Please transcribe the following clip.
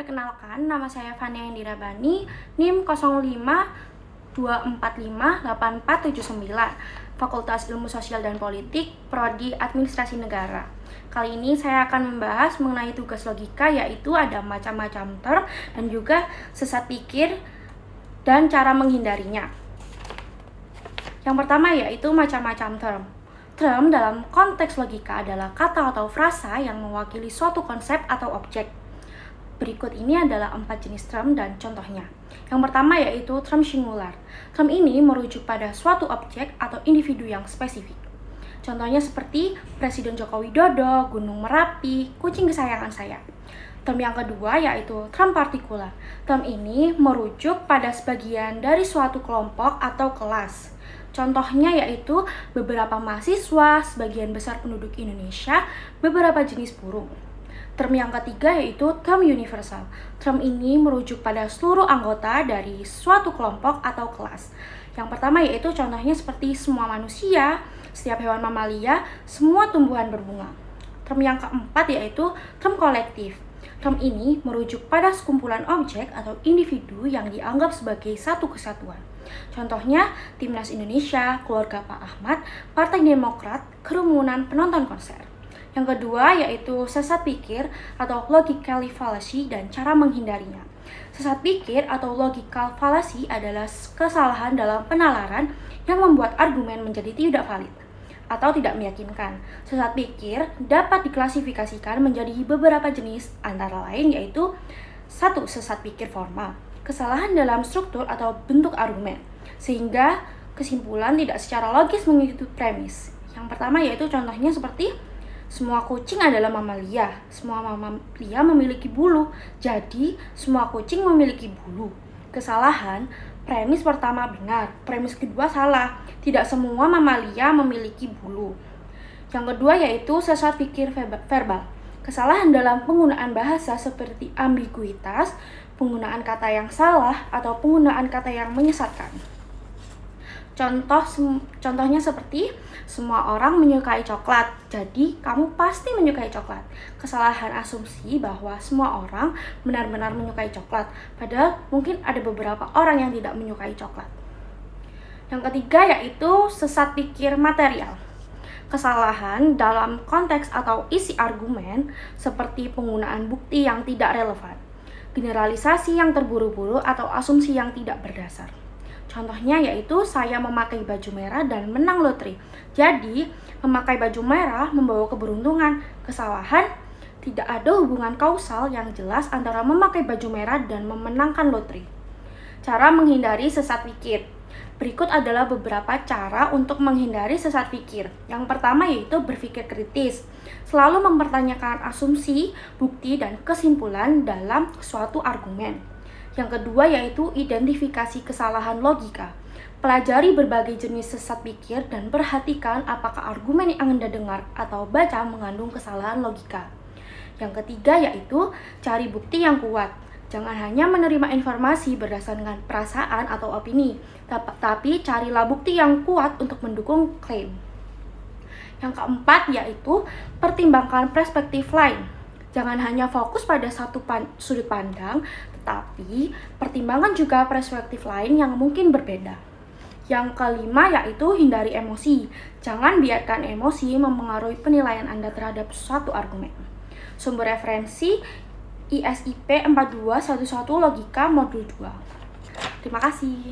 Perkenalkan, nama saya Fania Indira Bani, NIM 0524584799, Fakultas Ilmu Sosial dan Politik, Prodi Administrasi Negara. Kali ini saya akan membahas mengenai tugas logika, yaitu ada macam-macam term dan juga sesat pikir dan cara menghindarinya. Yang pertama yaitu macam-macam term. Term dalam konteks logika adalah kata atau frasa yang mewakili suatu konsep atau objek. Berikut ini adalah 4 jenis term dan contohnya. Yang pertama yaitu term singular. Term ini merujuk pada suatu objek atau individu yang spesifik. Contohnya seperti Presiden Joko Widodo, Gunung Merapi, kucing kesayangan saya. Term yang kedua yaitu term partikular. Term ini merujuk pada sebagian dari suatu kelompok atau kelas. Contohnya yaitu beberapa mahasiswa, sebagian besar penduduk Indonesia, beberapa jenis burung. Term yang ketiga yaitu term universal. Term ini merujuk pada seluruh anggota dari suatu kelompok atau kelas. Yang pertama yaitu contohnya seperti semua manusia, setiap hewan mamalia, semua tumbuhan berbunga. Term yang keempat yaitu term kolektif. Term ini merujuk pada sekumpulan objek atau individu yang dianggap sebagai satu kesatuan. Contohnya Timnas Indonesia, keluarga Pak Ahmad, Partai Demokrat, kerumunan penonton konser. Yang kedua yaitu sesat pikir atau logical fallacy dan cara menghindarinya. Sesat pikir atau logical fallacy adalah kesalahan dalam penalaran yang membuat argumen menjadi tidak valid atau tidak meyakinkan. Sesat pikir dapat diklasifikasikan menjadi beberapa jenis, antara lain yaitu 1. Sesat pikir formal, kesalahan dalam struktur atau bentuk argumen, sehingga kesimpulan tidak secara logis mengikuti premis. Yang pertama yaitu contohnya seperti semua kucing adalah mamalia, semua mamalia memiliki bulu, jadi semua kucing memiliki bulu. Kesalahan, premis pertama benar, premis kedua salah, tidak semua mamalia memiliki bulu. Yang kedua yaitu sesat pikir verbal, kesalahan dalam penggunaan bahasa seperti ambiguitas, penggunaan kata yang salah, atau penggunaan kata yang menyesatkan. Contohnya seperti semua orang menyukai coklat, jadi kamu pasti menyukai coklat. Kesalahan asumsi bahwa semua orang benar-benar menyukai coklat, padahal mungkin ada beberapa orang yang tidak menyukai coklat. Yang ketiga yaitu sesat pikir material. Kesalahan dalam konteks atau isi argumen seperti penggunaan bukti yang tidak relevan, generalisasi yang terburu-buru atau asumsi yang tidak berdasar. Contohnya yaitu saya memakai baju merah dan menang lotre. Jadi, memakai baju merah membawa keberuntungan. Kesalahan, tidak ada hubungan kausal yang jelas antara memakai baju merah dan memenangkan lotre. Cara menghindari sesat pikir. Berikut adalah beberapa cara untuk menghindari sesat pikir. Yang pertama yaitu berpikir kritis. Selalu mempertanyakan asumsi, bukti, dan kesimpulan dalam suatu argumen. Yang kedua yaitu identifikasi kesalahan logika. Pelajari berbagai jenis sesat pikir dan perhatikan apakah argumen yang Anda dengar atau baca mengandung kesalahan logika. Yang ketiga yaitu cari bukti yang kuat. Jangan hanya menerima informasi berdasarkan perasaan atau opini, tapi carilah bukti yang kuat untuk mendukung klaim. Yang keempat yaitu pertimbangkan perspektif lain. Jangan hanya fokus pada satu sudut pandang, tetapi pertimbangkan juga perspektif lain yang mungkin berbeda. Yang kelima yaitu hindari emosi. Jangan biarkan emosi mempengaruhi penilaian Anda terhadap suatu argumen. Sumber referensi ISIP 4211 Logika Modul 2. Terima kasih.